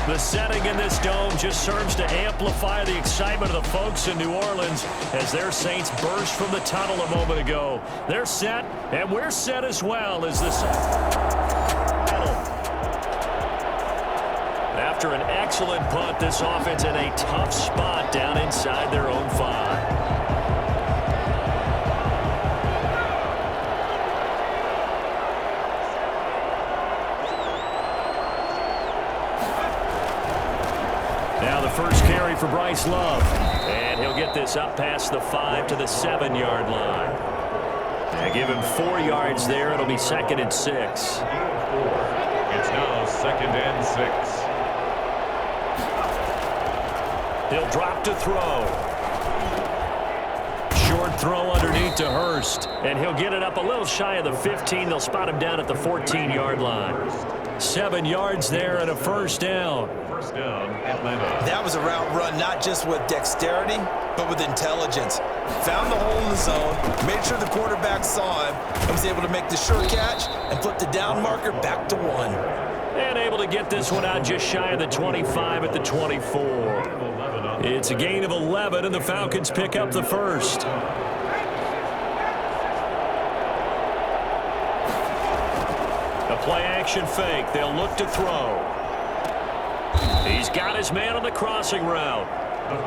The setting in this dome just serves to amplify the excitement of the folks in New Orleans as their Saints burst from the tunnel a moment ago. They're set, and we're set as well as this battle. After an excellent punt, this offense in a tough spot down inside their own 5. Now the first carry for Bryce Love. And he'll get this up past the 5 to the 7-yard line. And give him 4 yards there. It'll be 2nd and 6. It's now 2nd and 6. He'll drop to throw. Short throw underneath to Hurst. And he'll get it up a little shy of the 15. They'll spot him down at the 14-yard line. 7 yards there and a first down. First down, Atlanta. That was a route run not just with dexterity, but with intelligence. Found the hole in the zone, made sure the quarterback saw him, and was able to make the sure catch and flip the down marker back to 1. And able to get this one out just shy of the 25 at the 24. It's a gain of 11, and the Falcons pick up the first. A play-action fake. They'll look to throw. He's got his man on the crossing route.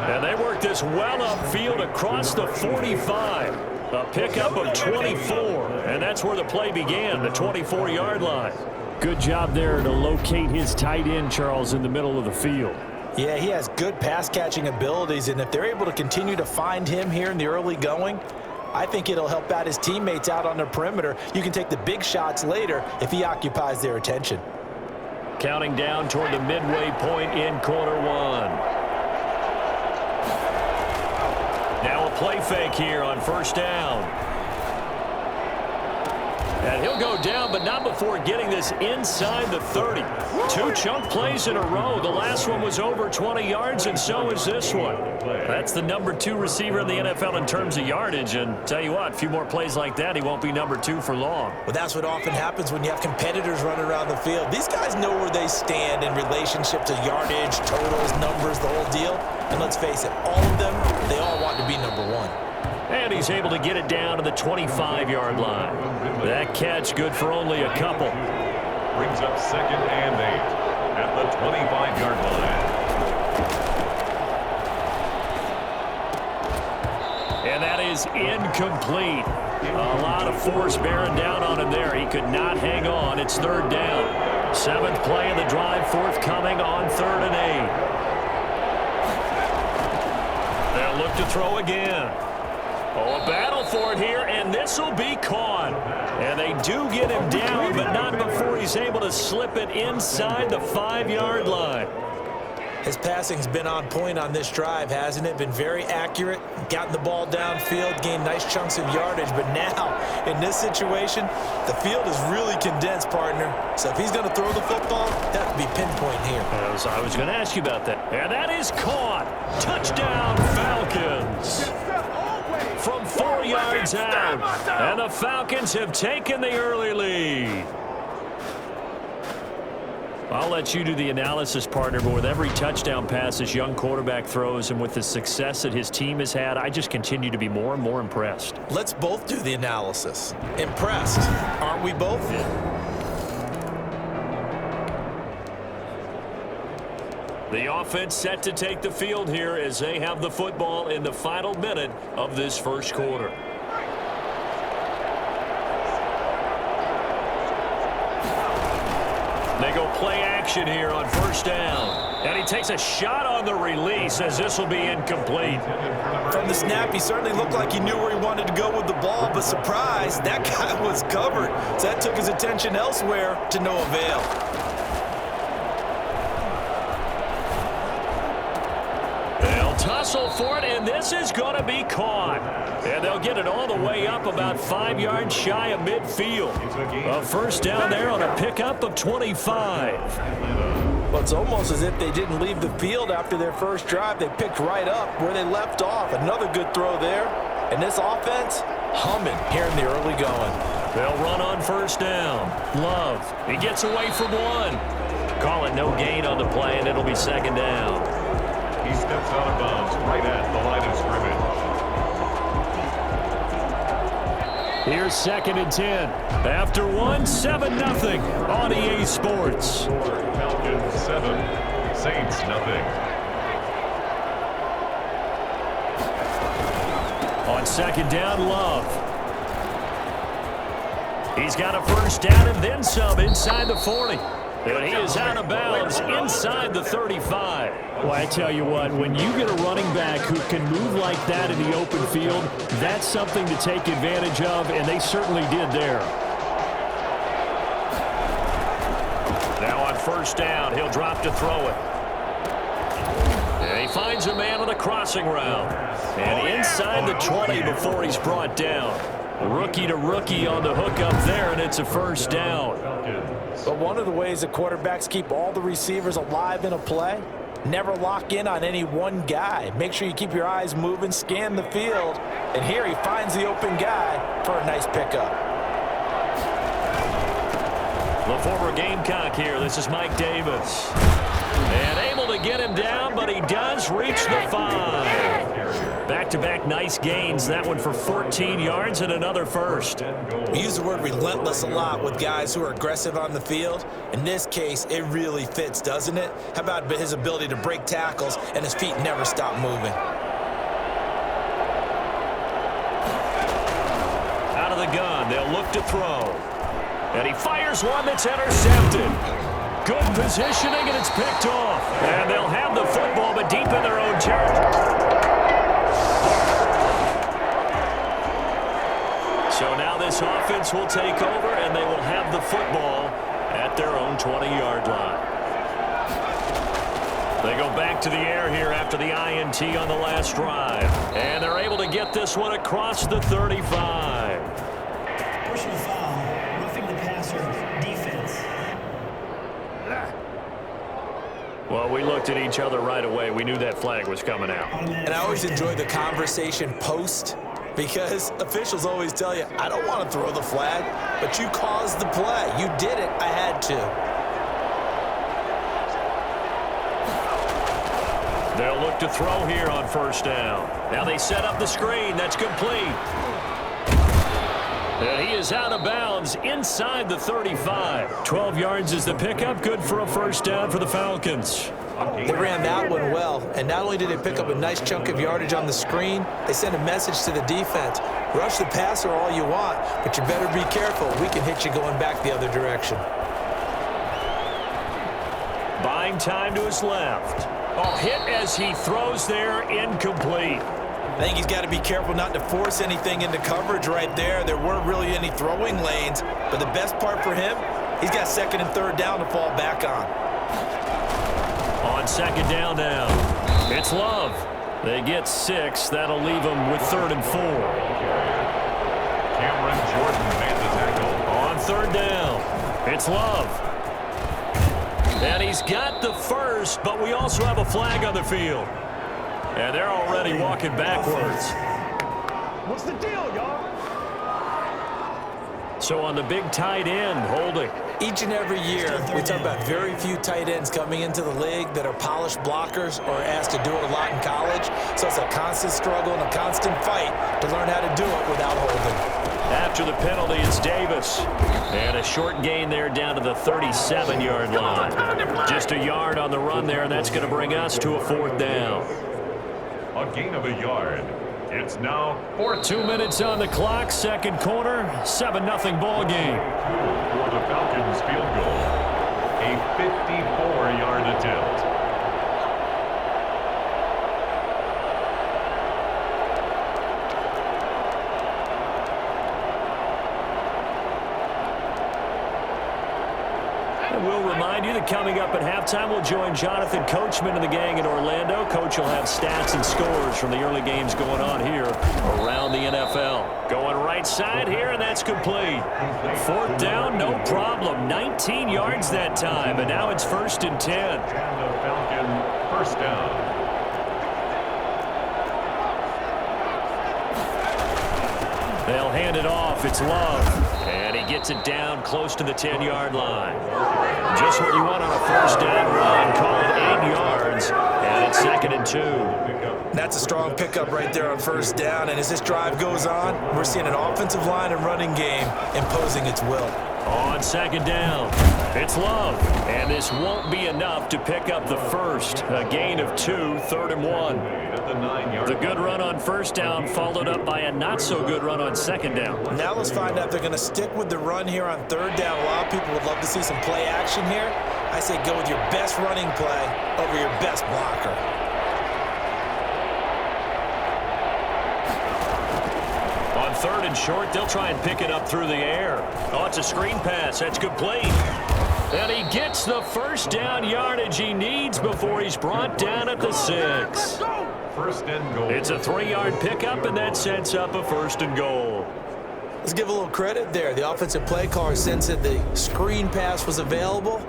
And they work this well upfield across the 45. A pickup of 24. And that's where the play began, the 24-yard line. Good job there to locate his tight end, Charles, in the middle of the field. Yeah, he has good pass-catching abilities, and if they're able to continue to find him here in the early going, I think it'll help out his teammates out on the perimeter. You can take the big shots later if he occupies their attention. Counting down toward the midway point in quarter 1. Now a play fake here on first down. And he'll go down, but not before getting this inside the 30. 2 chunk plays in a row. The last one was over 20 yards, and so is this one. That's the number 2 receiver in the NFL in terms of yardage. And tell you what, a few more plays like that, he won't be number 2 for long. Well, that's what often happens when you have competitors running around the field. These guys know where they stand in relationship to yardage, totals, numbers, the whole deal. And let's face it, all of them, they all want to be number 1. And he's able to get it down to the 25-yard line. That catch good for only a couple. Brings up 2nd and 8 at the 25-yard line. And that is incomplete. A lot of force bearing down on him there. He could not hang on. It's 3rd down. 7th play of the drive forthcoming on 3rd and 8. They'll look to throw again. Oh, a battle for it here, and this will be caught. And they do get him down, but not before he's able to slip it inside the 5-yard line. His passing's been on point on this drive, hasn't it? Been very accurate, gotten the ball downfield, gained nice chunks of yardage. But now, in this situation, the field is really condensed, partner. So if he's going to throw the football, that would be pinpoint here. I was going to ask you about that. And that is caught. Touchdown, Falcons. From 4 yards out, and the Falcons have taken the early lead. I'll let you do the analysis, partner, but with every touchdown pass this young quarterback throws and with the success that his team has had, I just continue to be more and more impressed. Let's both do the analysis. Impressed, aren't we both? Yeah. The offense set to take the field here as they have the football in the final minute of this first quarter. They go play action here on first down. And he takes a shot on the release as this will be incomplete. From the snap, he certainly looked like he knew where he wanted to go with the ball, but surprise, that guy was covered. So that took his attention elsewhere to no avail. Tussle for it, and this is going to be caught. And they'll get it all the way up about 5 yards shy of midfield. A first down there on a pickup of 25. Well, it's almost as if they didn't leave the field after their first drive. They picked right up where they left off. Another good throw there. And this offense, humming here in the early going. They'll run on first down. Love, he gets away from one. Call it no gain on the play, and it'll be second down. He steps out of bounds right at the line of scrimmage. Here's second and 10. After one, 7-0 on EA Sports. Falcons 7, Saints nothing. On second down, Love. He's got a first down and then some inside the 40. But he is out of bounds inside the 35. Well, I tell you what, when you get a running back who can move like that in the open field, that's something to take advantage of, and they certainly did there. Now on first down, he'll drop to throw it. And he finds a man on the crossing route. And inside the 20 before he's brought down. Rookie to rookie on the hook up there, and it's a first down. But one of the ways that quarterbacks keep all the receivers alive in a play, never lock in on any one guy. Make sure you keep your eyes moving, scan the field, and here he finds the open guy for a nice pickup. The former Gamecock here. This is Mike Davis. And able to get him down, but he does reach the 5. Back-to-back nice gains. That one for 14 yards and another first. We use the word relentless a lot with guys who are aggressive on the field. In this case, it really fits, doesn't it? How about his ability to break tackles and his feet never stop moving? Out of the gun, they'll look to throw. And he fires one that's intercepted. Good positioning, and it's picked off. And they'll have the football, but deep in their own territory. So now this offense will take over, and they will have the football at their own 20-yard line. They go back to the air here after the INT on the last drive. And they're able to get this one across the 35. Personal foul, roughing the passer, defense. Well, we looked at each other right away. We knew that flag was coming out. And I always enjoy the conversation post, because officials always tell you, I don't want to throw the flag, but you caused the play. You did it. I had to. They'll look to throw here on first down. Now they set up the screen. That's complete. And he is out of bounds inside the 35. 12 yards is the pickup. Good for a first down for the Falcons. They ran that one well, and not only did they pick up a nice chunk of yardage on the screen, they sent a message to the defense. Rush the passer all you want, but you better be careful. We can hit you going back the other direction. Buying time to his left. Oh, hit as he throws there, incomplete. I think he's got to be careful not to force anything into coverage right there. There weren't really any throwing lanes, but the best part for him, he's got second and third down to fall back on. On second down now, it's Love. They get 6. That'll leave them with 3rd and 4. Cameron Jordan made the tackle. On third down, it's Love. And he's got the first, but we also have a flag on the field. And they're already walking backwards. What's the deal, y'all? So on the big tight end, holding. Each and every year, we talk about very few tight ends coming into the league that are polished blockers or asked to do it a lot in college. So it's a constant struggle and a constant fight to learn how to do it without holding. After the penalty, it's Davis. And a short gain there down to the 37-yard line. Just a yard on the run there, and that's going to bring us to a 4th down. A gain of a yard. It's now 2 minutes on the clock, second quarter, 7-0 ball game. for the Falcons field goal. A 54-yard attempt. We'll remind you that coming up at halftime, we'll join Jonathan Coachman and the gang in Orlando. Coach will have stats and scores from the early games going on here around the NFL. Going right side here, and that's complete. 4th down, no problem. 19 yards that time, and now it's 1st and 10. And the Falcon first down. They'll hand it off. It's Love. And he gets it down close to the 10-yard line. Just what you want on a first down run. Call it 8 yards, and it's 2nd and 2. That's a strong pickup right there on first down, and as this drive goes on, we're seeing an offensive line and running game imposing its will. On 2nd down, it's Love, and this won't be enough to pick up the first. A gain of 2, 3rd and 1. The good run on first down followed up by a not-so-good run on 2nd down. Now let's find out if they're going to stick with the run here on 3rd down. A lot of people would love to see some play action here. I say go with your best running play over your best blocker. On 3rd and short, they'll try and pick it up through the air. Oh, it's a screen pass. That's complete. And he gets the first down yardage he needs before he's brought down at the 6. First and goal. It's a 3-yard pickup, and that sets up a 1st and goal. Let's give a little credit there. The offensive play caller sensed that the screen pass was available.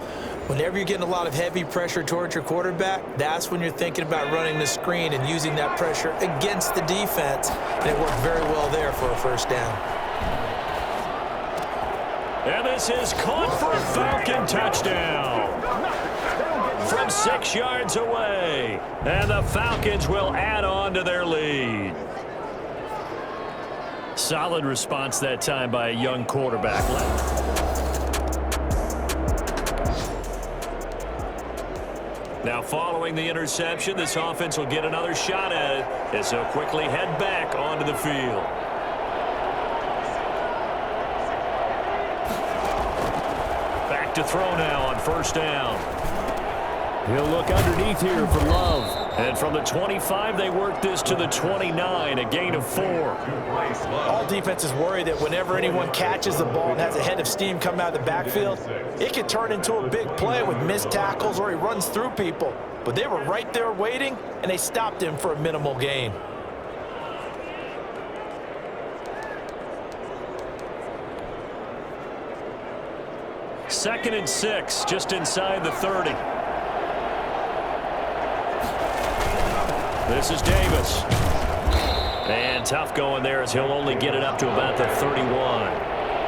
Whenever you're getting a lot of heavy pressure towards your quarterback, that's when you're thinking about running the screen and using that pressure against the defense. And it worked very well there for a first down. And this is caught for a Falcon touchdown from 6 yards away. And the Falcons will add on to their lead. Solid response that time by a young quarterback. Now, following the interception, this offense will get another shot at it as they'll quickly head back onto the field. Back to throw now on first down. He'll look underneath here for Love. And from the 25, they work this to the 29, a gain of 4. All defenses worry that whenever anyone catches the ball and has a head of steam come out of the backfield, it could turn into a big play with missed tackles or he runs through people. But they were right there waiting, and they stopped him for a minimal gain. Second and 6, just inside the 30. This is Davis. And tough going there as he'll only get it up to about the 31.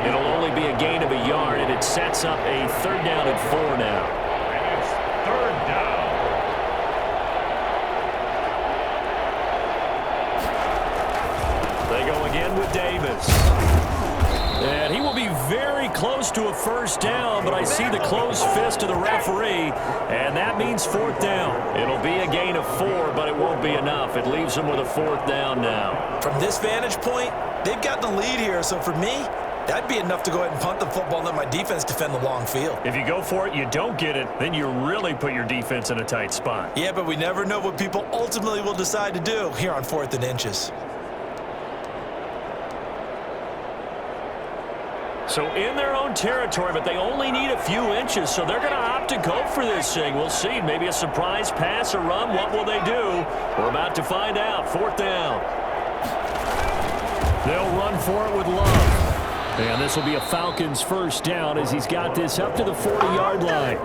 It'll only be a gain of a yard, and it sets up a 3rd down and 4 now. And it's 3rd down. They go again with Davis. And he will be very close to a first down, but I see the closed fist of the referee, and that means 4th down. It'll be a gain of 4, but it won't be enough. It leaves them with a 4th down now. From this vantage point, they've got the lead here, so for me, that'd be enough to go ahead and punt the football and let my defense defend the long field. If you go for it, you don't get it, then you really put your defense in a tight spot. Yeah, but we never know what people ultimately will decide to do here on 4th and inches. So in their own territory, but they only need a few inches, so they're going to opt to go for this thing. We'll see. Maybe a surprise pass or run. What will they do? We're about to find out. 4th down. They'll run for it with Love. And this will be a Falcons first down as he's got this up to the 40-yard line.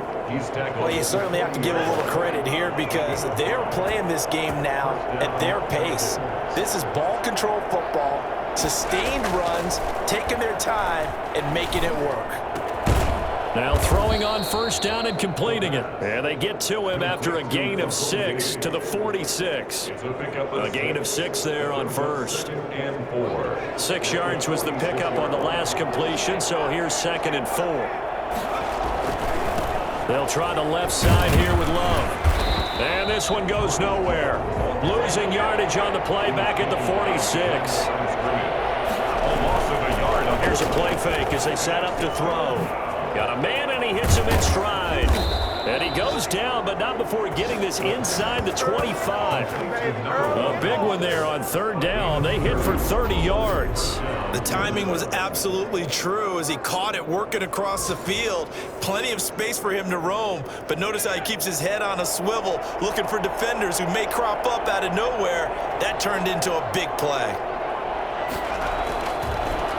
Well, you certainly have to give a little credit here because they're playing this game now at their pace. This is ball control football, sustained runs, taking their time, and making it work. Now throwing on first down and completing it. And they get to him after a gain of 6 to the 46. A gain of 6 there on first. 6 yards was the pickup on the last completion, so here's 2nd and 4. They'll try the left side here with Love. And this one goes nowhere. Losing yardage on the play back at the 46. Here's a play fake as they set up to throw. Got a man, and he hits him in stride. And he goes down, but not before getting this inside the 25. A big one there on 3rd down. They hit for 30 yards. The timing was absolutely true as he caught it working across the field. Plenty of space for him to roam, but notice how he keeps his head on a swivel, looking for defenders who may crop up out of nowhere. That turned into a big play.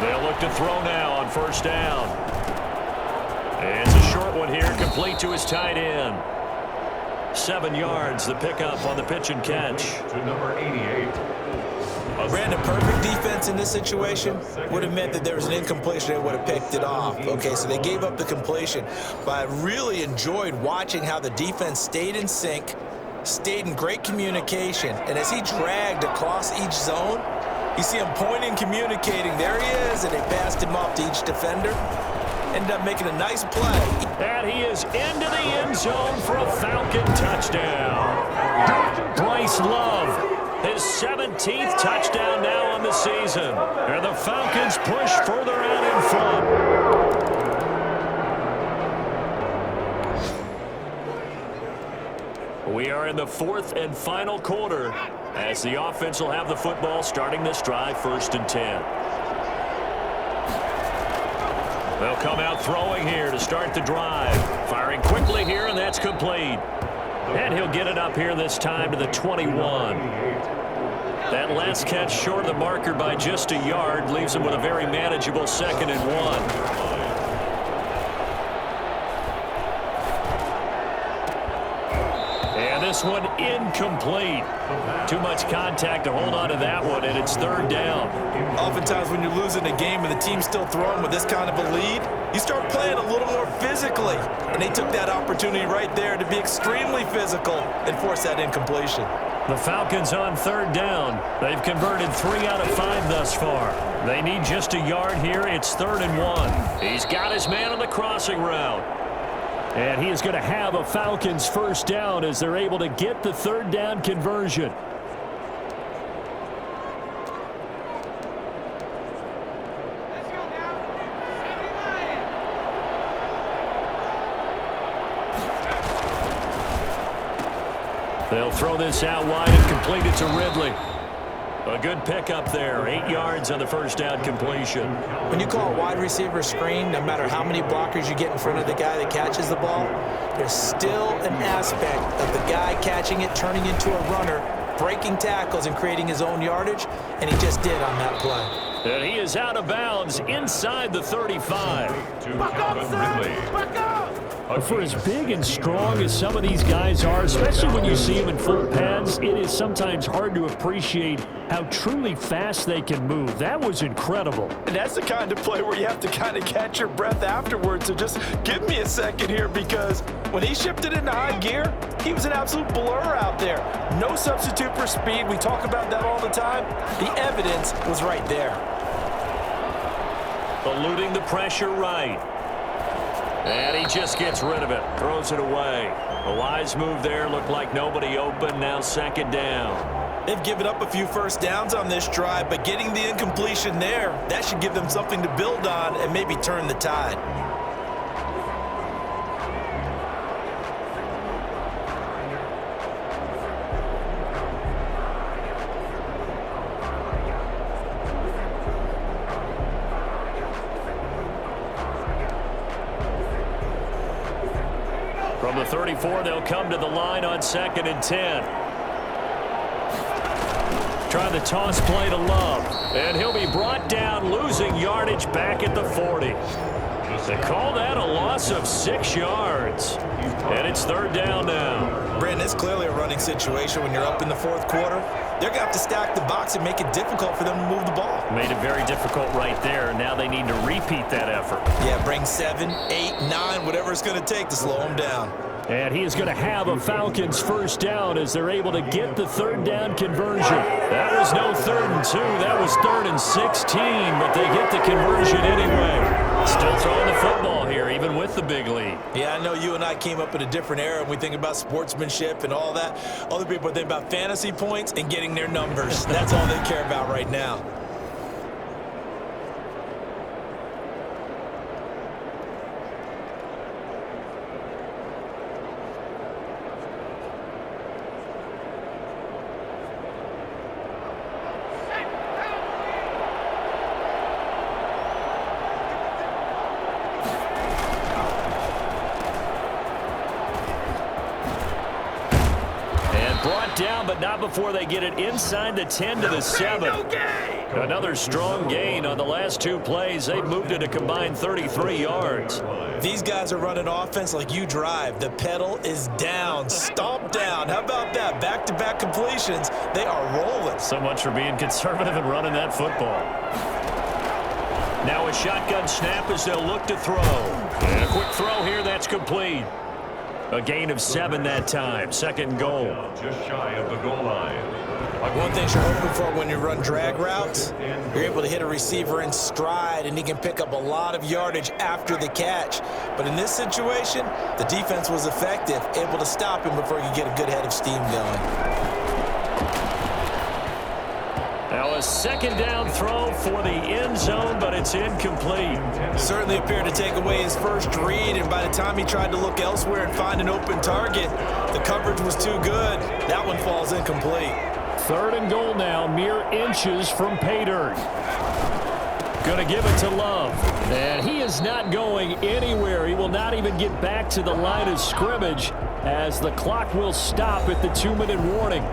They'll look to throw now on first down. And it's a short one here, complete to his tight end. 7 yards, the pickup on the pitch and catch. To number 88. Brandon, perfect defense in this situation would have meant that there was an incompletion. They would have picked it off. Okay, so they gave up the completion. But I really enjoyed watching how the defense stayed in sync, stayed in great communication. And as he dragged across each zone, you see him pointing, communicating. There he is, and they passed him off to each defender. Ended up making a nice play. And he is into the end zone for a Falcon touchdown. Bryce Love, his 17th touchdown now on the season. And the Falcons push further out in front. We are in the fourth and final quarter as the offense will have the football starting this drive, 1st and 10. They'll come out throwing here to start the drive. Firing quickly here, and that's complete. And he'll get it up here this time to the 21. That last catch short of the marker by just a yard leaves him with a very manageable 2nd and 1. And this one incomplete. Too much contact to hold on to that one, and it's 3rd down. Oftentimes when you're losing a game and the team's still throwing with this kind of a lead, you start playing a little more physically. And they took that opportunity right there to be extremely physical and force that incompletion. The Falcons on 3rd down. They've converted 3 out of 5 thus far. They need just a yard here. It's 3rd and 1. He's got his man on the crossing route. And he is going to have a Falcons 1st down as they're able to get the 3rd down conversion. They'll throw this out wide and complete it to Ridley. A good pickup there. 8 yards on the 1st down completion. When you call a wide receiver screen, no matter how many blockers you get in front of the guy that catches the ball, there's still an aspect of the guy catching it, turning into a runner, breaking tackles and creating his own yardage, and he just did on that play. And he is out of bounds inside the 35. Back up, Ridley. Back up! For as big and strong as some of these guys are, especially when you see them in full pads, it is sometimes hard to appreciate how truly fast they can move. That was incredible. And that's the kind of play where you have to kind of catch your breath afterwards. So just give me a second here, because when he shifted into high gear, he was an absolute blur out there. No substitute for speed. We talk about that all the time. The evidence was right there. Eluding the pressure right. And he just gets rid of it. Throws it away. A wise move there. Looked like nobody open. Now 2nd down. They've given up a few 1st downs on this drive, but getting the incompletion there, that should give them something to build on and maybe turn the tide. From the 34, they'll come to the line on 2nd and 10. Trying the toss play to Love. And he'll be brought down, losing yardage back at the 40. They call that a loss of 6 yards. And it's 3rd down now. Brandon, it's clearly a running situation when you're up in the 4th quarter. They're going to have to stack the box and make it difficult for them to move the ball. Made it very difficult right there. Now they need to repeat that effort. Yeah, bring 7, 8, 9, whatever it's going to take to slow them down. And he is going to have a Falcons 1st down as they're able to get the 3rd down conversion. That was no 3rd and 2. That was 3rd and 16, but they get the conversion anyway. Still throwing the football here, even with the big lead. Yeah, I know you and I came up in a different era, and we think about sportsmanship and all that. Other people think about fantasy points and getting their numbers. That's all they care about right now. Brought down, but not before they get it inside the 10 to the 7. Another strong gain on the last 2 plays. They've moved it a combined 33 yards. These guys are running offense like you drive. The pedal is down. Stomp down. How about that? Back-to-back back-to-back completions. They are rolling. So much for being conservative and running that football. Now a shotgun snap as they'll look to throw. And a quick throw here, that's complete. A gain of 7 that time. Second goal. Just shy of the goal line. One thing you're hoping for when you run drag routes, you're able to hit a receiver in stride, and he can pick up a lot of yardage after the catch. But in this situation, the defense was effective, able to stop him before he could get a good head of steam going. Now a second down throw for the end zone, but it's incomplete. Certainly appeared to take away his first read, and by the time he tried to look elsewhere and find an open target, the coverage was too good. That one falls incomplete. Third and goal now, mere inches from pay dirt. Going to give it to Love. And he is not going anywhere. He will not even get back to the line of scrimmage as the clock will stop at the 2-minute warning.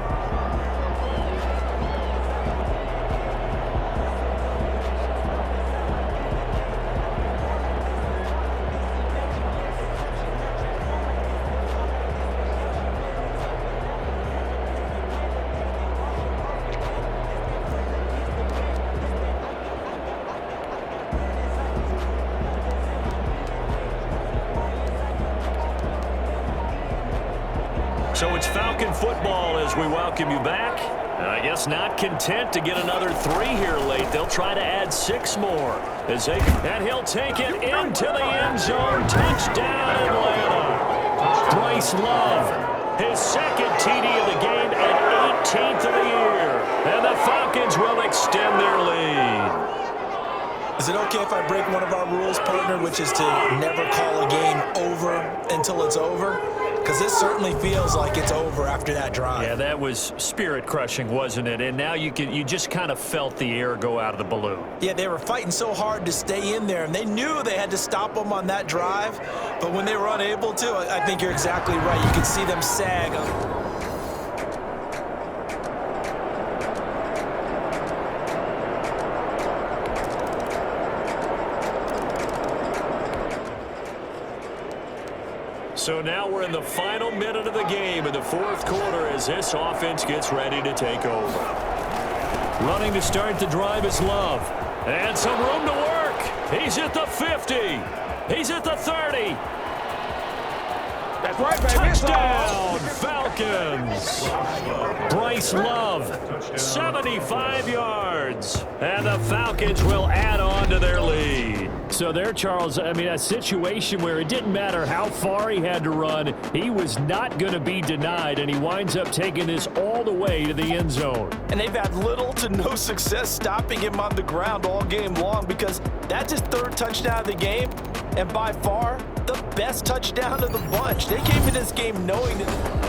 So it's Falcon football as we welcome you back. And I guess not content to get another 3 here late. They'll try to add 6 more. And he'll take it into the end zone. Touchdown, Atlanta. Bryce Love, his second TD of the game and 18th of the year. And the Falcons will extend their lead. Is it okay if I break one of our rules, partner, which is to never call a game over until it's over? Because this certainly feels like it's over after that drive. Yeah, that was spirit-crushing, wasn't it? And now you just kind of felt the air go out of the balloon. Yeah, they were fighting so hard to stay in there, and they knew they had to stop them on that drive. But when they were unable to, I think you're exactly right. You could see them sag. So now we're in the final minute of the game in the fourth quarter as this offense gets ready to take over. Running to start the drive is Love. And some room to work. He's at the 50. He's at the 30. That's right, baby. Touchdown, Falcons. Bryce Love, 75 yards. And the Falcons will add on to their lead. So there, Charles, I mean, a situation where it didn't matter how far he had to run, he was not going to be denied, and he winds up taking this all the way to the end zone. And they've had little to no success stopping him on the ground all game long because that's his 3rd touchdown of the game, and by far the best touchdown of the bunch. They came in this game knowing that.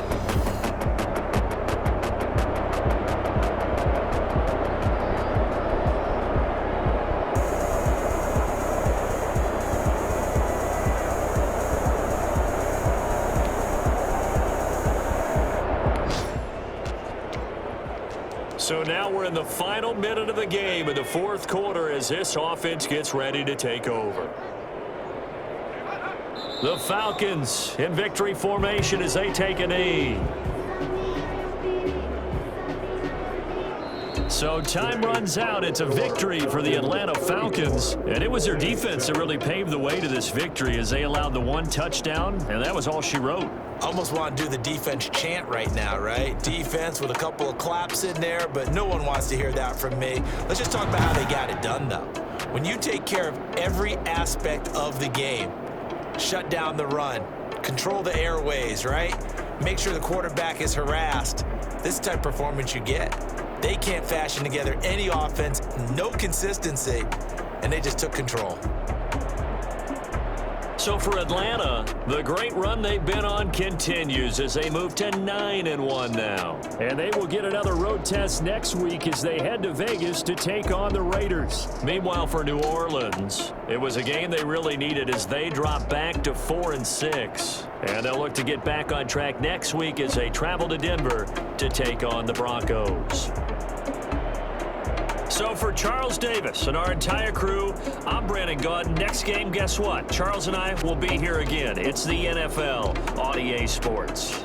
So now we're in the final minute of the game in the fourth quarter as this offense gets ready to take over. The Falcons in victory formation as they take a knee. So time runs out. It's a victory for the Atlanta Falcons. And it was their defense that really paved the way to this victory as they allowed the 1 touchdown, and that was all she wrote. Almost want to do the defense chant right now, right? Defense with a couple of claps in there, but no one wants to hear that from me. Let's just talk about how they got it done, though. When you take care of every aspect of the game, shut down the run, control the airways, right? Make sure the quarterback is harassed. This is the type of performance you get. They can't fashion together any offense, no consistency, and they just took control. So for Atlanta, the great run they've been on continues as they move to 9-1 now. And they will get another road test next week as they head to Vegas to take on the Raiders. Meanwhile, for New Orleans, it was a game they really needed as they drop back to 4-6. And they'll look to get back on track next week as they travel to Denver to take on the Broncos. So for Charles Davis and our entire crew, I'm Brandon Gaudin. Next game, guess what? Charles and I will be here again. It's the NFL on EA Sports.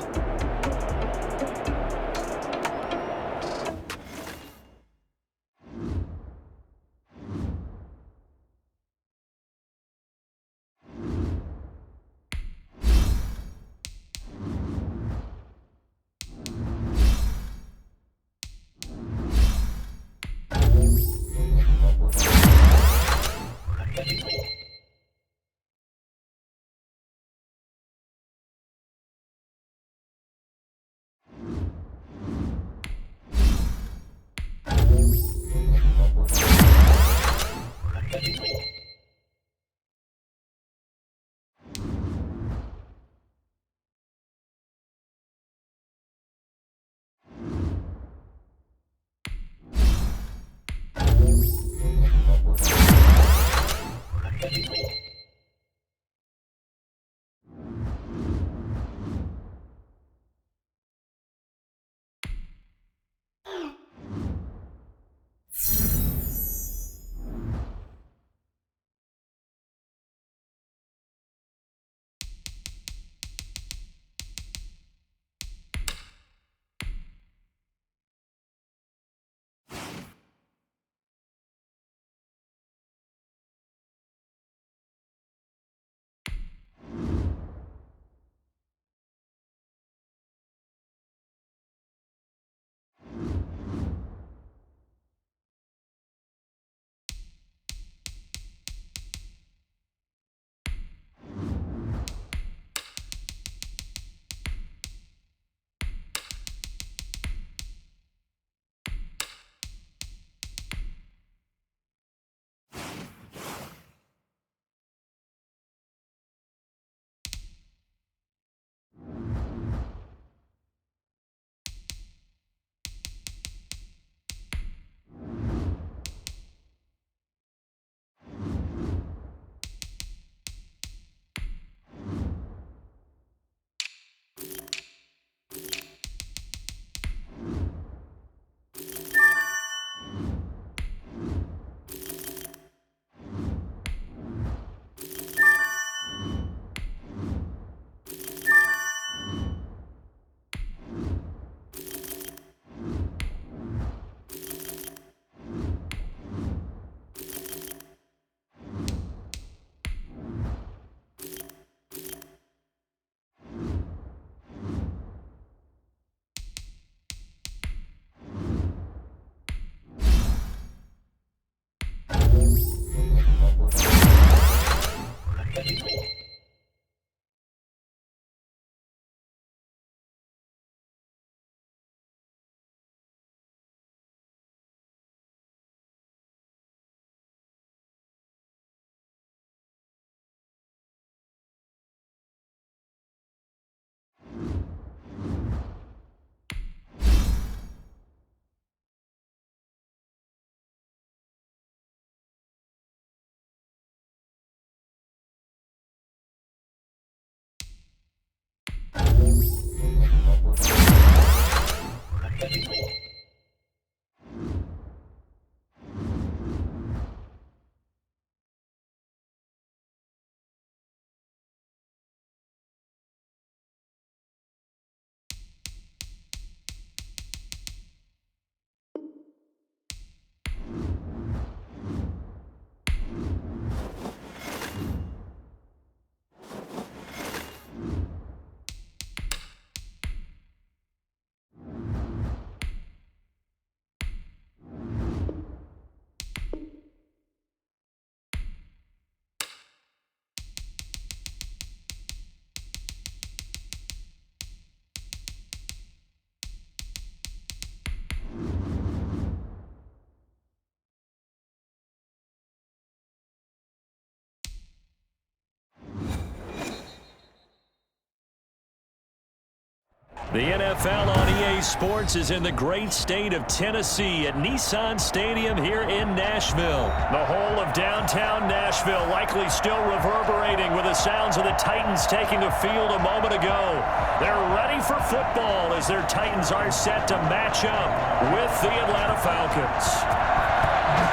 The NFL on EA Sports is in the great state of Tennessee at Nissan Stadium here in Nashville. The whole of downtown Nashville likely still reverberating with the sounds of the Titans taking the field a moment ago. They're ready for football as their Titans are set to match up with the Atlanta Falcons.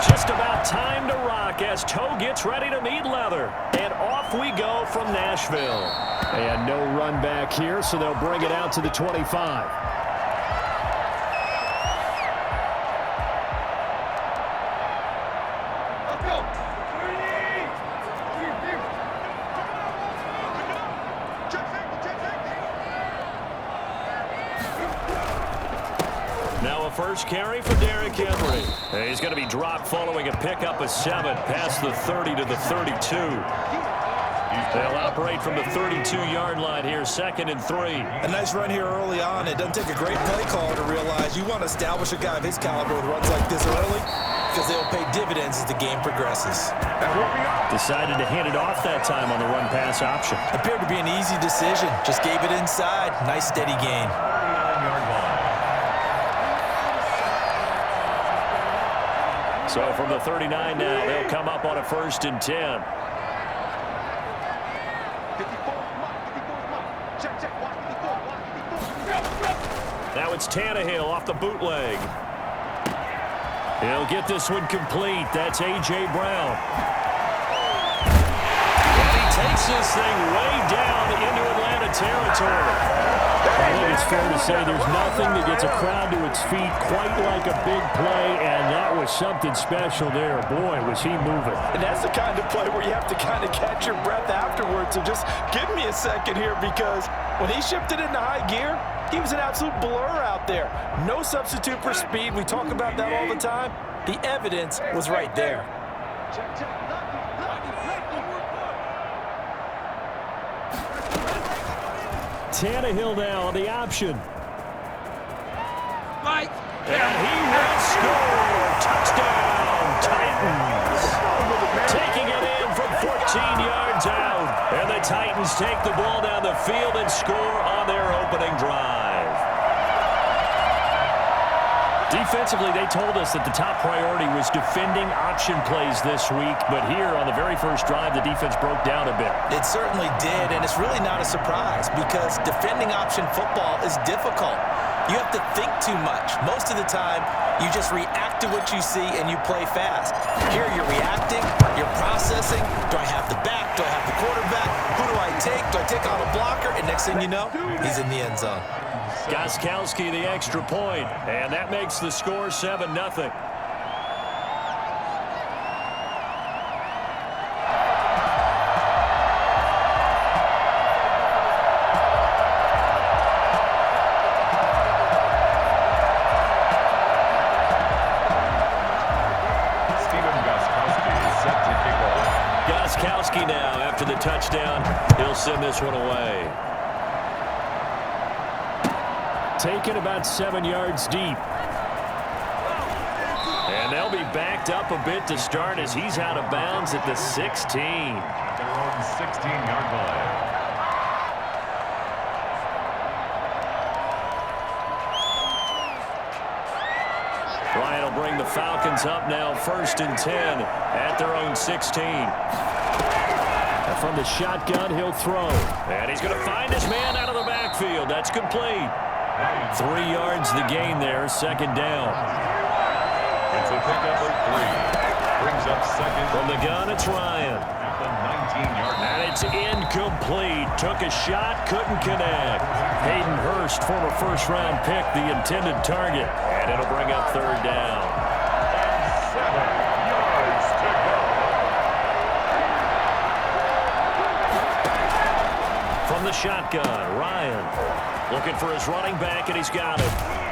Just about time to rock as toe gets ready to meet leather. And off we go from Nashville. And no run back here, so they'll bring it out to the 25. Now a first carry for Derrick Henry. And he's going to be dropped following a pickup of 7 past the 30 to the 32. They'll operate from the 32-yard line here, 2nd and 3. A nice run here early on. It doesn't take a great play caller to realize you want to establish a guy of his caliber with runs like this early because they'll pay dividends as the game progresses. Decided to hand it off that time on the run-pass option. Appeared to be an easy decision. Just gave it inside. Nice steady gain. 39-yard line. So from the 39 now, they'll come up on a 1st and 10. Now it's Tannehill off the bootleg. He'll get this one complete. That's A.J. Brown. And he takes this thing way down into Atlanta territory. I think it's fair to say there's nothing that gets a crowd to its feet quite like a big play, and that was something special there. Boy, was he moving. And that's the kind of play where you have to kind of catch your breath afterwards. So just give me a second here, because when he shifted into high gear, he was an absolute blur out there. No substitute for speed. We talk about that all the time. The evidence was right there. Tannehill now on the option. And he will score. Touchdown, Titans. Taking it in from 14 yards out. And the Titans take the ball down the field and score on their opening drive. Defensively, they told us that the top priority was defending option plays this week. But here on the very first drive, the defense broke down a bit. It certainly did, and it's really not a surprise because defending option football is difficult. You have to think too much. Most of the time, you just react to what you see and you play fast. Here, you're reacting, you're processing. Do I have the back? Do I have the quarterback? Who do I take? Do I take on a blocker? And next thing you know, he's in the end zone. Gostkowski the extra point, and that makes the score 7-0. Gostkowski now, after the touchdown, he'll send this one away. Taken about 7 yards deep. And they'll be backed up a bit to start as he's out of bounds at the 16. Their own 16-yard line. Ryan will bring the Falcons up now, 1st and 10 at their own 16. And from the shotgun, he'll throw. And he's going to find his man out of the backfield. That's complete. 3 yards the gain there, 2nd down. It's a pickup of 3. Brings up 2nd. From the gun, it's Ryan. At the 19-yard line. And it's incomplete. Took a shot, couldn't connect. Hayden Hurst, former first-round pick, the intended target. And it'll bring up 3rd down. 7 yards to go. From the shotgun, Ryan looking for his running back, and he's got it.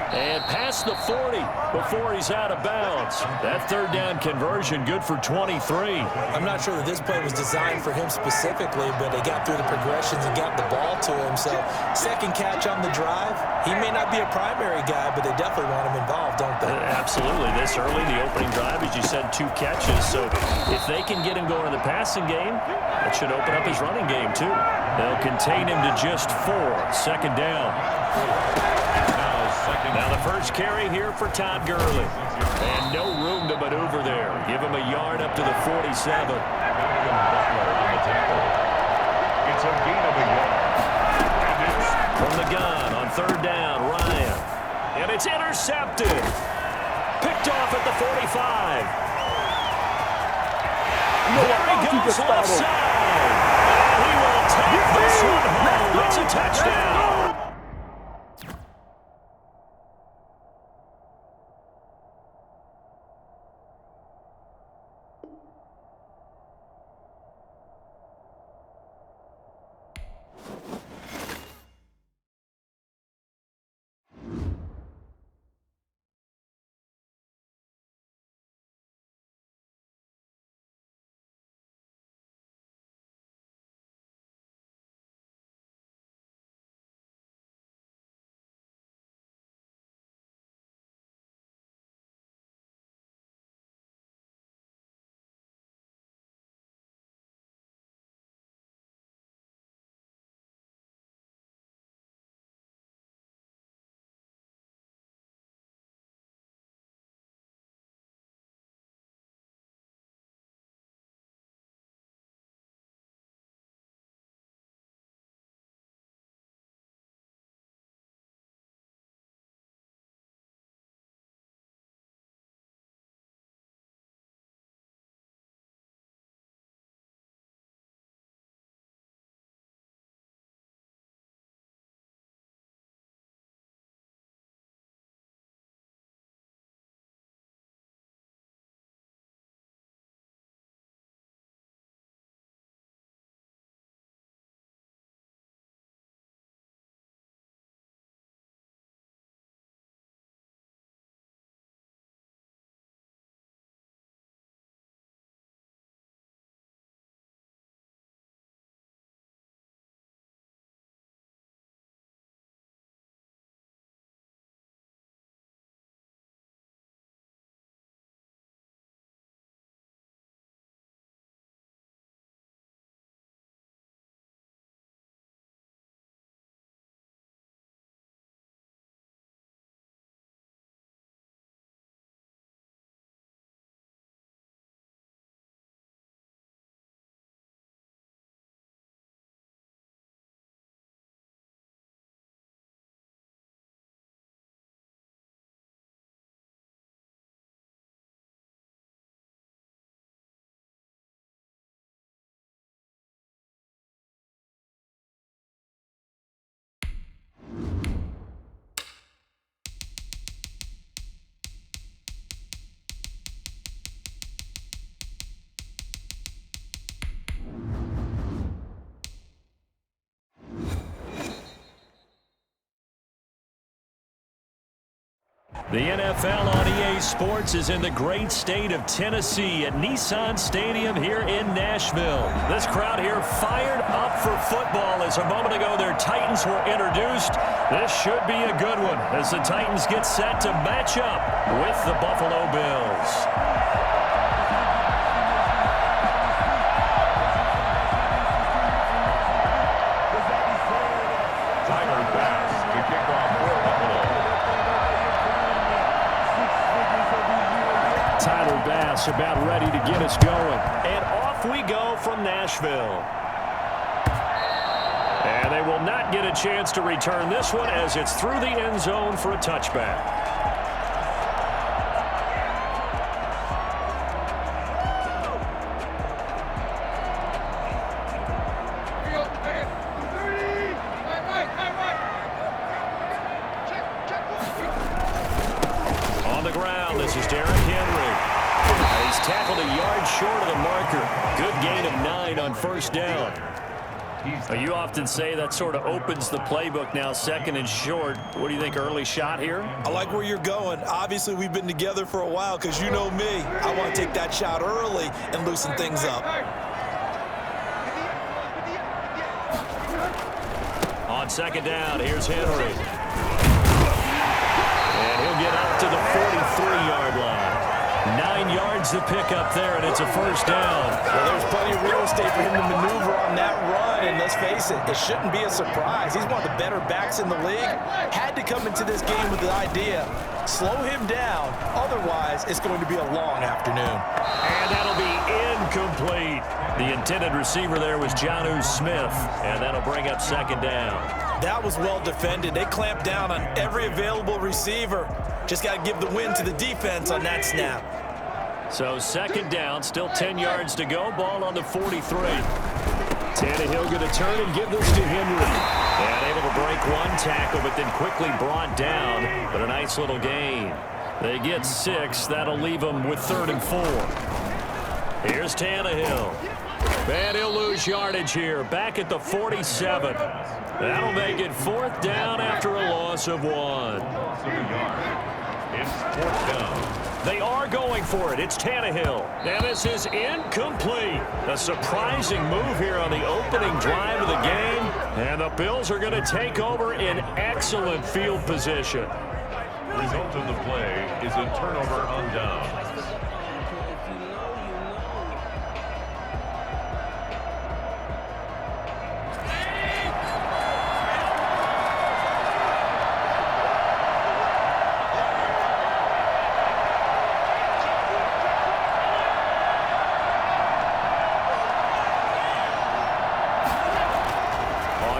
And past the 40 before he's out of bounds. That 3rd down conversion good for 23. I'm not sure that this play was designed for him specifically, but they got through the progressions and got the ball to him. So 2nd catch on the drive. He may not be a primary guy, but they definitely want him involved, don't they? Absolutely. This early, the opening drive, as you said, 2 catches. So if they can get him going in the passing game, that should open up his running game too. They'll contain him to just 4. Second down. Now the first carry here for Todd Gurley. And no room to maneuver there. Give him a yard up to the 47. It's a gain of a yard. And it's from the gun on third down, Ryan. And it's intercepted. Picked off at the 45. There he goes left side. And he will take this one home. It's a touchdown. The NFL on EA Sports is in the great state of Tennessee at Nissan Stadium here in Nashville. This crowd here fired up for football as a moment ago their Titans were introduced. This should be a good one as the Titans get set to match up with the Buffalo Bills. About ready to get us going. And off we go from Nashville. And they will not get a chance to return this one as it's through the end zone for a touchback. On the ground, this is Derrick Henry. He's tackled a yard short of the marker. Good gain of 9 on first down. You often say that sort of opens the playbook now, second and short. What do you think, early shot here? I like where you're going. Obviously, we've been together for a while because you know me. I want to take that shot early and loosen things up. On second down, here's Henry. And he'll get up to the 43-yard line. 9 yards finds the pickup there, and it's a first down. Well, there's plenty of real estate for him to maneuver on that run, and let's face it, it shouldn't be a surprise. He's one of the better backs in the league. Had to come into this game with the idea, slow him down, otherwise it's going to be a long afternoon. And that'll be incomplete. The intended receiver there was Jonnu Smith, and that'll bring up second down. That was well defended. They clamped down on every available receiver. Just got to give the win to the defense on that snap. So second down, still 10 yards to go. Ball on the 43. Tannehill going to turn and give this to Henry. And able to break one tackle, but then quickly brought down. But a nice little gain. They get 6. That'll leave them with 3rd and 4. Here's Tannehill. And he'll lose yardage here. Back at the 47. That'll make it 4th down after a loss of 1. It's 4th down. They are going for it. It's Tannehill. And this is incomplete. A surprising move here on the opening drive of the game. And the Bills are going to take over in excellent field position. Result of the play is a turnover on down.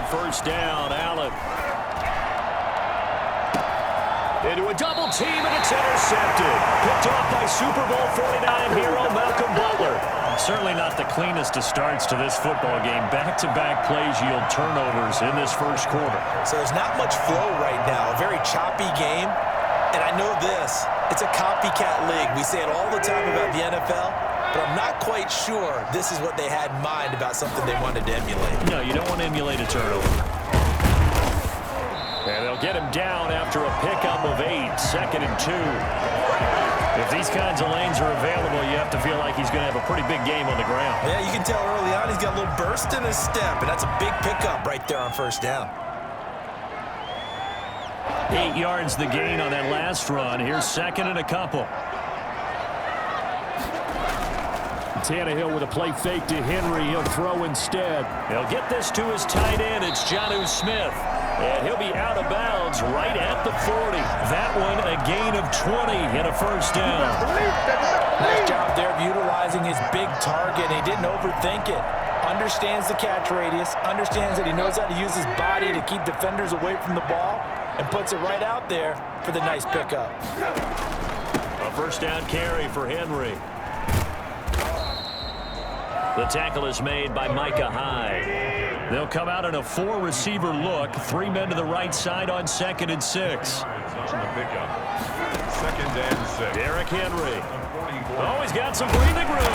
First down, Allen. Into a double team, and it's intercepted. Picked off by Super Bowl 49 hero Malcolm Butler. Certainly not the cleanest of starts to this football game. Back-to-back plays yield turnovers in this first quarter. So there's not much flow right now. A very choppy game. And I know this. It's a copycat league. We say it all the time about the NFL. But I'm not quite sure this is what they had in mind about something they wanted to emulate. No, you don't want to emulate a turnover. And they'll get him down after a pickup of 8, 2nd and 2. If these kinds of lanes are available, you have to feel like he's going to have a pretty big game on the ground. Yeah, you can tell early on he's got a little burst in his step, and that's a big pickup right there on first down. 8 yards the gain on that last run. Here's 2nd and a couple. Tannehill with a play fake to Henry. He'll throw instead. He'll get this to his tight end. It's Jonnu Smith. And he'll be out of bounds right at the 40. That one a gain of 20 and a first down. Nice job there of utilizing his big target. He didn't overthink it. Understands the catch radius. Understands that he knows how to use his body to keep defenders away from the ball. And puts it right out there for the nice pickup. A first down carry for Henry. The tackle is made by Micah Hyde. They'll come out in a 4-receiver look. 3 men to the right side on 2nd and 6. On the pickup. 2nd and 6. Derrick Henry. Oh, he's got some breathing room.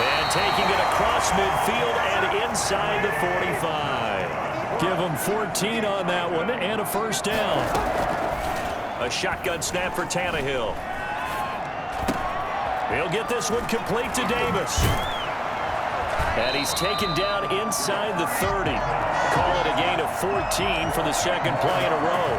And taking it across midfield and inside the 45. Give him 14 on that one and a first down. A shotgun snap for Tannehill. He'll get this one complete to Davis. And he's taken down inside the 30. Call it a gain of 14 for the 2nd play in a row.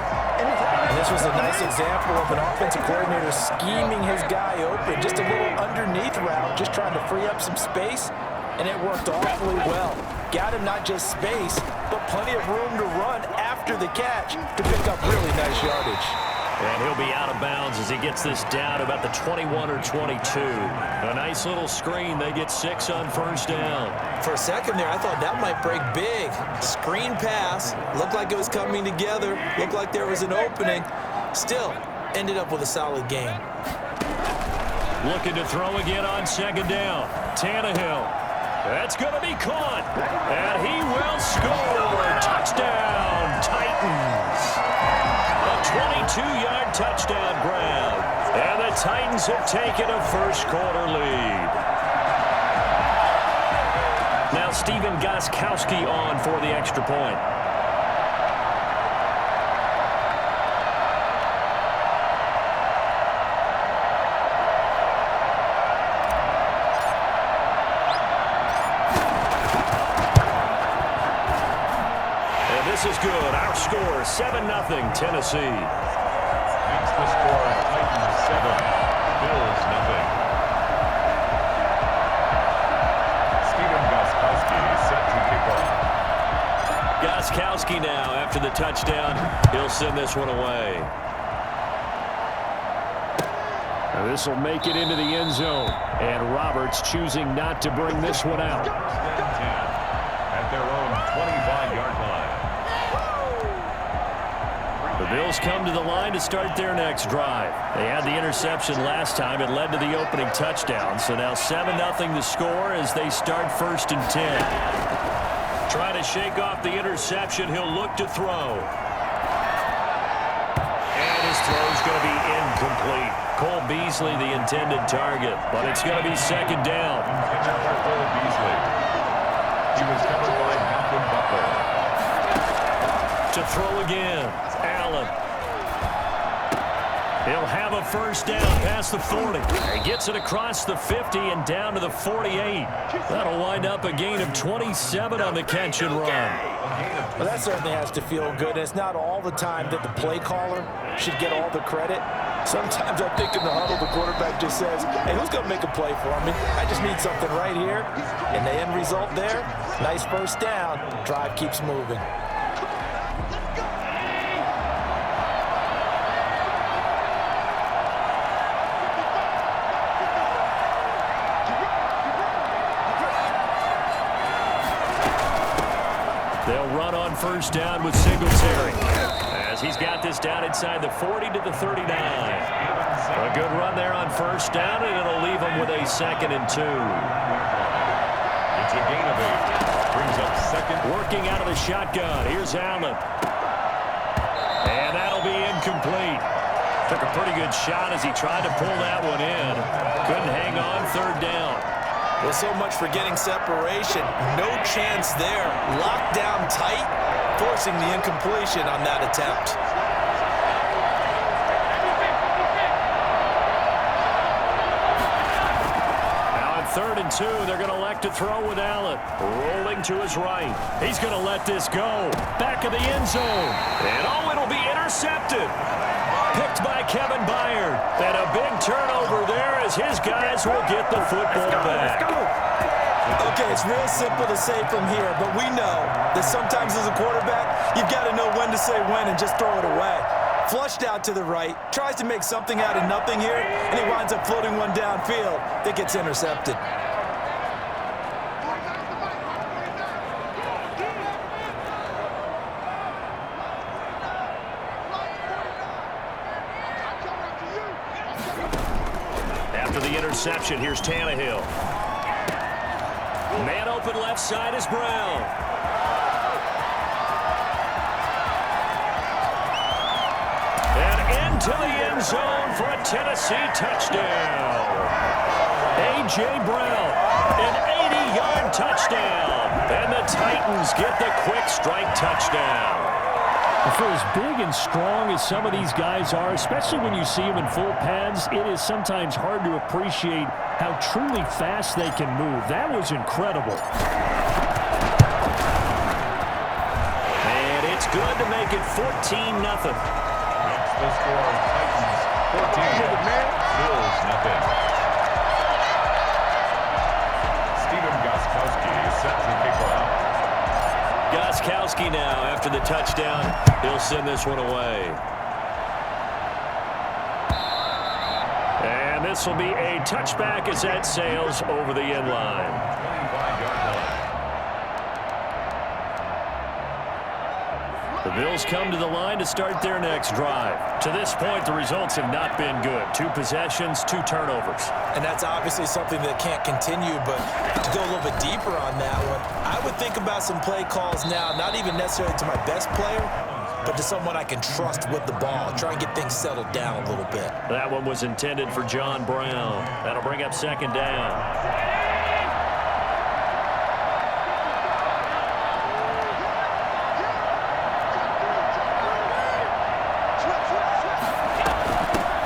And this was a nice example of an offensive coordinator scheming his guy open. Just a little underneath route, just trying to free up some space, and it worked awfully well. Got him not just space, but plenty of room to run after the catch to pick up really nice yardage. And he'll be out of bounds as he gets this down about the 21 or 22. A nice little screen. They get 6 on first down. For a second there, I thought that might break big. Screen pass. Looked like it was coming together. Looked like there was an opening. Still, ended up with a solid game. Looking to throw again on 2nd down. Tannehill. That's going to be caught. And he will score. Touchdown, Titans. A 22-yard touchdown grab. And the Titans have taken a first-quarter lead. Now Stephen Gostkowski on for the extra point. This is good. Our score, 7-0 Tennessee. That's the score. Titans 7, Bills 0. after the touchdown. He'll send this one away. This will make it into the end zone. And Roberts choosing not to bring this one out. At their own 25-yard line. The Bills come to the line to start their next drive. They had the interception last time. It led to the opening touchdown. So now 7-0 the score as they start 1st and 10. Trying to shake off the interception. He'll look to throw. And his throw's going to be incomplete. Cole Beasley, the intended target, but it's going to be 2nd down. Cole Beasley. He was covered by Malcolm Butler. To throw again, Allen. He'll have a 1st down past the 40. He gets it across the 50 and down to the 48. That'll wind up a gain of 27 on the catch and run. Well, that certainly has to feel good. And it's not all the time that the play caller should get all the credit. Sometimes I think in the huddle, the quarterback just says, hey, who's going to make a play for me? I just need something right here. And the end result there, nice 1st down. Drive keeps moving. They'll run on 1st down with Singletary. As he's got this down inside the 40 to the 39. A good run there on 1st down, and it'll leave them with a 2nd and 2. It's a gain of 8. Brings up 2nd. Working out of the shotgun. Here's Allen. And that'll be incomplete. Took a pretty good shot as he tried to pull that one in. Couldn't hang on 3rd down. Well, so much for getting separation. No chance there. Locked down tight, forcing the incompletion on that attempt. Now on 3rd and 2, they're going to elect to throw with Allen. Rolling to his right. He's going to let this go. Back of the end zone. And oh, it'll be intercepted. Picked by Kevin Byard. And a big turnover there as his guys will get the football back. Okay, it's real simple to say from here, but we know that sometimes as a quarterback, you've got to know when to say when and just throw it away. Flushed out to the right, tries to make something out of nothing here, and he winds up floating one downfield that gets intercepted. After the interception, here's Tannehill. Man open left side is Brown. And into the end zone for a Tennessee touchdown. A.J. Brown, an 80-yard touchdown. And the Titans get the quick strike touchdown. For as big and strong as some of these guys are, especially when you see them in full pads, it is sometimes hard to appreciate how truly fast they can move. That was incredible. And it's good to make it 14-0. That's the score. Titans 14. Bills nothing. Stephen Gostkowski is set to kick off. Gostkowski now, after the touchdown, he'll send this one away. And this will be a touchback as that sails over the end line. 25-yard line. The Bills come to the line to start their next drive. To this point, the results have not been good. 2 possessions, 2 turnovers. And that's obviously something that can't continue, but to go a little bit deeper on that one, I would think about some play calls now, not even necessarily to my best player, but to someone I can trust with the ball. Try and get things settled down a little bit. That one was intended for John Brown. That'll bring up 2nd down.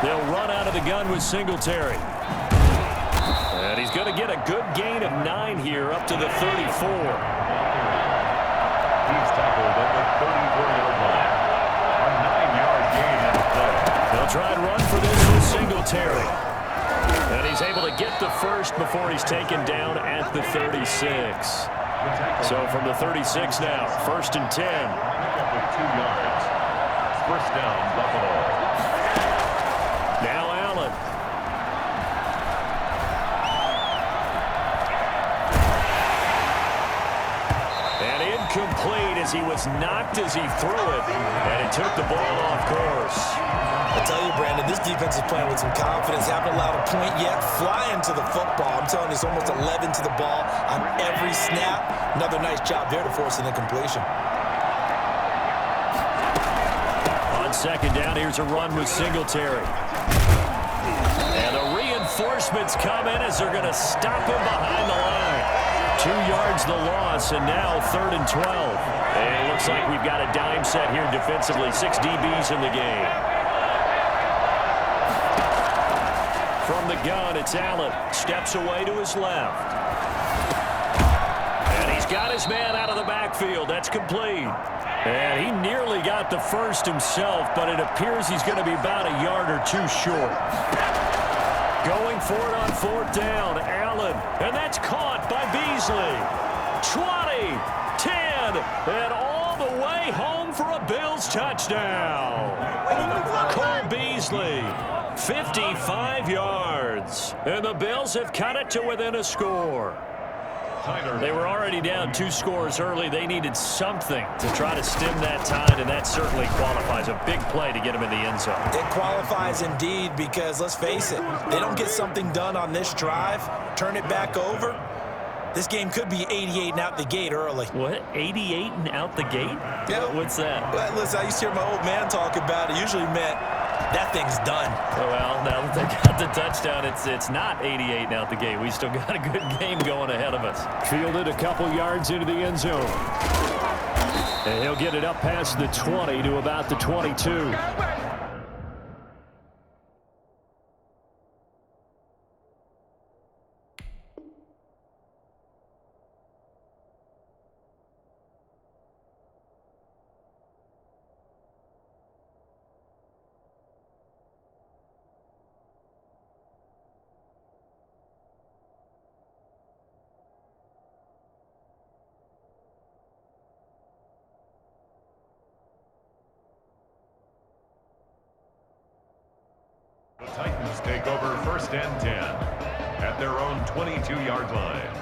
They'll run out of the gun with Singletary. And he's going to get a good gain of 9 here up to the 34. He's tackled at the 34-yard line. A 9-yard gain in the play. They'll try and run for this with Singletary. And he's able to get the first before he's taken down at the 36. So from the 36 now, 1st and 10. of 2 yards. First down, Buffalo. Now Allen. And incomplete as he was knocked as he threw it. And it took the ball off course. I tell you, Brandon, this defense is playing with some confidence. Haven't allowed a point yet. Flying to the football. I'm telling you, it's almost 11 to the ball on every snap. Another nice job there to force an incompletion. On second down, here's a run with Singletary. And the reinforcements come in as they're going to stop him behind the line. 2 yards the loss, and now 3rd and 12. And it looks like we've got a dime set here defensively. 6 DBs in the game. From the gun, it's Allen. Steps away to his left. And he's got his man out of the backfield. That's complete. And he nearly got the first himself, but it appears he's going to be about a yard or 2 short. Going for it on 4th down, Allen. And that's caught by Beasley. 20, 10, and all the way home for a Bills touchdown. Cole Beasley, 55 yards. And the Bills have cut it to within a score. They were already down 2 scores early. They needed something to try to stem that tide, and that certainly qualifies. A big play to get them in the end zone. It qualifies indeed because, let's face it, they don't get something done on this drive, turn it back over, this game could be 88 and out the gate early. What? 88 and out the gate? Yeah. What's that? Well, listen, I used to hear my old man talk about it. Usually meant that thing's done. Well, now that they got the touchdown, it's not 88 and out the gate. We still got a good game going ahead of us. Fielded a couple yards into the end zone. And he'll get it up past the 20 to about the 22. The Titans take over 1st and 10 at their own 22-yard line.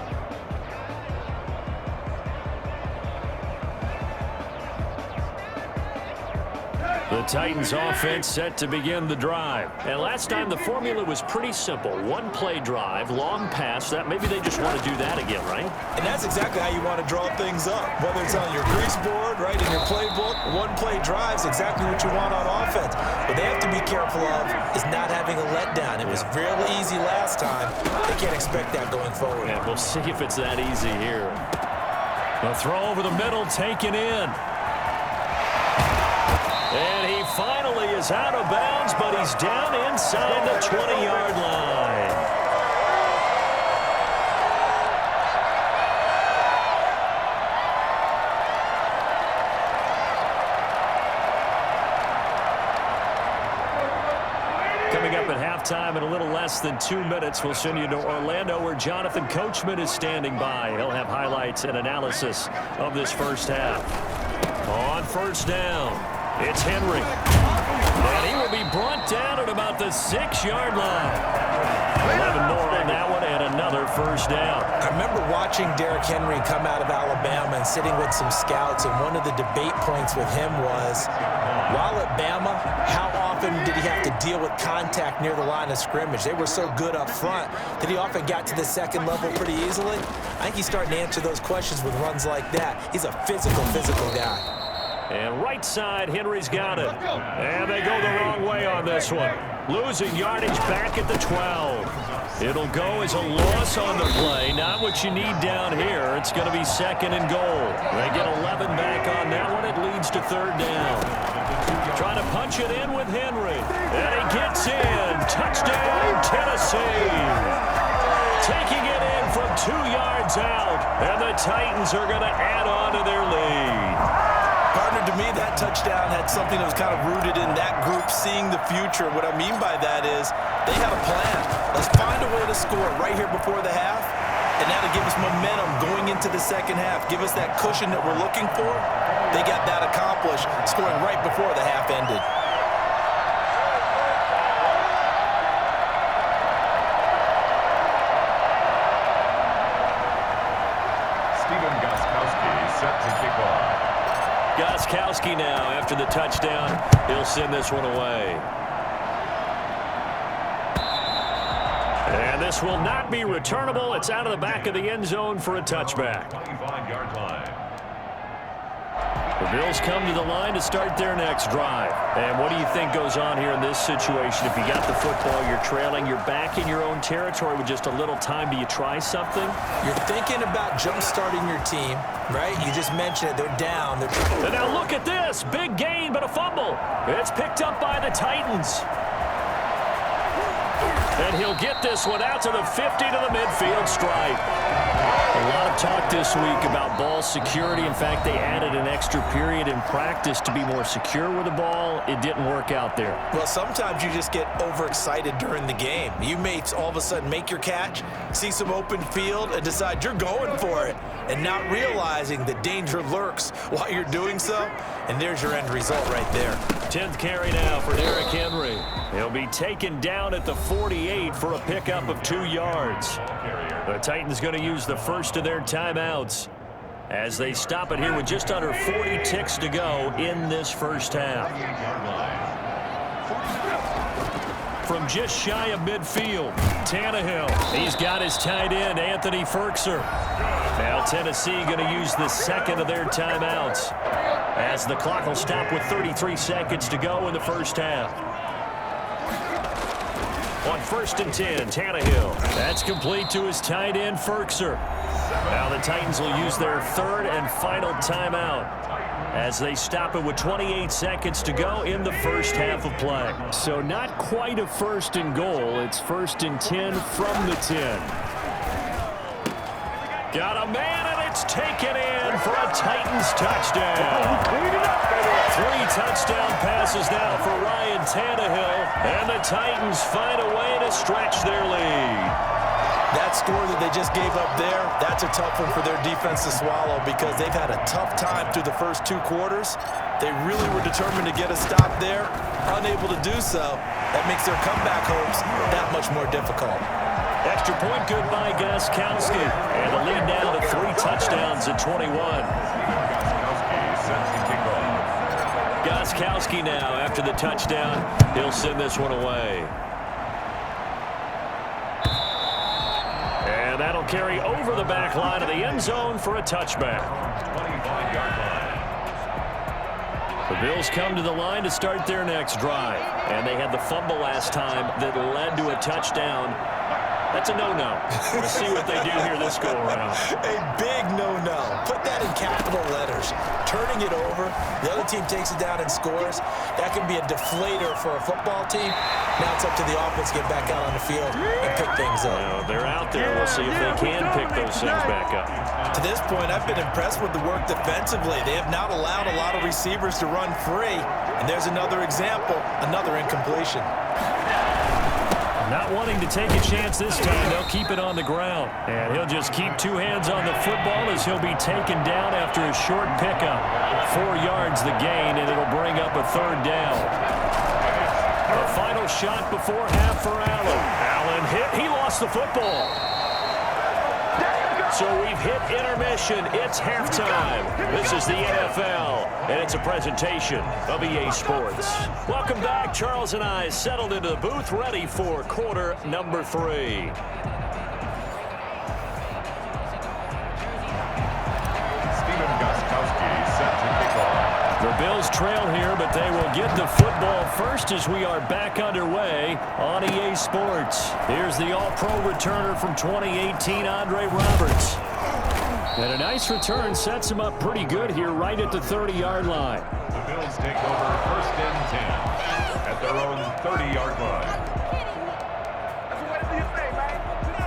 The Titans offense set to begin the drive. And last time the formula was pretty simple. 1-play drive, long pass. That maybe they just want to do that again, right? And that's exactly how you want to draw things up. Whether it's on your grease board, right, in your playbook, 1-play drive is exactly what you want on offense. What they have to be careful of is not having a letdown. It was really easy last time. They can't expect that going forward. Yeah, we'll see if it's that easy here. The throw over the middle, taken in. And he finally is out of bounds, but he's down inside the 20-yard line. Coming up at halftime in a little less than 2 minutes, we'll send you to Orlando where Jonathan Coachman is standing by. He'll have highlights and analysis of this first half. On 1st down. It's Henry. And he will be brought down at about the 6-yard line. 11 more on that one and another first down. I remember watching Derrick Henry come out of Alabama and sitting with some scouts, and one of the debate points with him was, while at Bama, how often did he have to deal with contact near the line of scrimmage? They were so good up front that he often got to the second level pretty easily. I think he's starting to answer those questions with runs like that. He's a physical guy. And right side, Henry's got it. And they go the wrong way on this one. Losing yardage back at the 12. It'll go as a loss on the play. Not what you need down here. It's going to be 2nd and goal. They get 11 back on that one. It leads to 3rd down. Trying to punch it in with Henry. And he gets in. Touchdown, Tennessee. Taking it in from 2 yards out. And the Titans are going to add on to their lead. Partner, to me, that touchdown had something that was kind of rooted in that group seeing the future. What I mean by that is they had a plan. Let's find a way to score right here before the half. and that'll give us momentum going into the second half. Give us that cushion that we're looking for. They got that accomplished, scoring right before the half ended. Gostkowski now after the touchdown. He'll send this one away. And this will not be returnable. It's out of the back of the end zone for a touchback. 25-yard line. The Bills come to the line to start their next drive. And what do you think goes on here in this situation? If you got the football, you're trailing, you're back in your own territory with just a little time. Do you try something? You're thinking about jump-starting your team, right? You just mentioned it. They're down. And now look at this. Big gain, but a fumble. It's picked up by the Titans. And he'll get this one out to the 50 to the midfield stripe. A lot of talk this week about ball security. In fact, they added an extra period in practice to be more secure with the ball. It didn't work out there. Well, sometimes you just get overexcited during the game. You may all of a sudden make your catch, see some open field, and decide you're going for it, and not realizing the danger lurks while you're doing so. And there's your end result right there. 10th carry now for Derrick Henry. He'll be taken down at the 48 for a pickup of 2 yards. The Titans going to use the first of their timeouts as they stop it here with just under 40 ticks to go in this first half. From just shy of midfield, Tannehill. He's got his tight end, Anthony Firkser. Now Tennessee going to use the second of their timeouts as the clock will stop with 33 seconds to go in the first half. On 1st and 10, Tannehill. That's complete to his tight end, Firkser. Now the Titans will use their third and final timeout as they stop it with 28 seconds to go in the first half of play. So not quite a 1st and goal. It's 1st and 10 from the 10. Got a man, and it's taken in for a Titans touchdown. 3 touchdown passes now for Ryan Tannehill, and the Titans find a way to stretch their lead. That score that they just gave up there, that's a tough one for their defense to swallow because they've had a tough time through the first 2 quarters. They really were determined to get a stop there, unable to do so. That makes their comeback hopes that much more difficult. Extra point good by Gostkowski, and the lead now to 3 touchdowns at 21. Gostkowski now after the touchdown. He'll send this one away. And that'll carry over the back line of the end zone for a touchback. 25-yard line. The Bills come to the line to start their next drive. And they had the fumble last time that led to a touchdown. That's a no-no. Let's see what they do here this go-around. A big no-no. Put that in capital letters. Turning it over, the other team takes it down and scores. That can be a deflator for a football team. Now it's up to the offense to get back out on the field and pick things up. Well, they're out there. We'll see if they can pick those things back up. To this point, I've been impressed with the work defensively. They have not allowed a lot of receivers to run free. And there's another example, another incompletion. Not wanting to take a chance this time, they'll keep it on the ground. And he'll just keep 2 hands on the football as he'll be taken down after a short pickup. 4 yards the gain, and it'll bring up a 3rd down. The final shot before half for Allen. Allen hit. He lost the football. So we've hit intermission. It's halftime. This is the NFL, and it's a presentation of EA Sports. Welcome back. Charles and I settled into the booth, ready for quarter number 3. The Bills trail here, but they will get the football first as we are back underway on EA Sports. Here's the All-Pro returner from 2018, Andre Roberts. And a nice return sets him up pretty good here right at the 30-yard line. The Bills take over 1st and 10 at their own 30-yard line.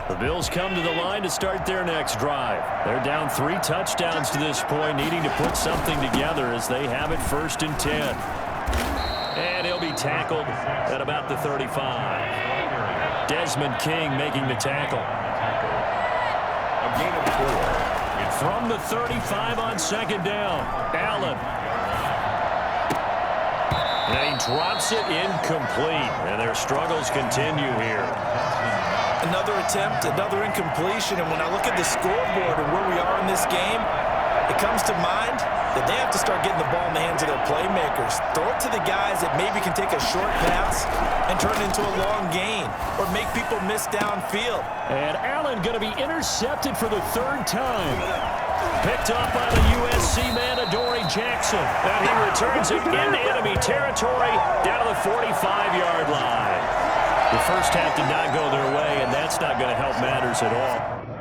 The Bills come to the line to start their next drive. They're down 3 touchdowns to this point, needing to put something together as they have it 1st and 10. And he'll be tackled at about the 35. Desmond King making the tackle. A gain of 4. From the 35 on second down, Allen. And he drops it incomplete. And their struggles continue here. Another attempt, another incompletion. And when I look at the scoreboard and where we are in this game, it comes to mind that they have to start getting the ball in the hands of their playmakers. Throw it to the guys that maybe can take a short pass and turn it into a long gain or make people miss downfield. And Allen going to be intercepted for the third time. Picked up by the USC man, Adoree Jackson. And he returns it into enemy territory down to the 45-yard line. The first half did not go their way, and that's not going to help matters at all.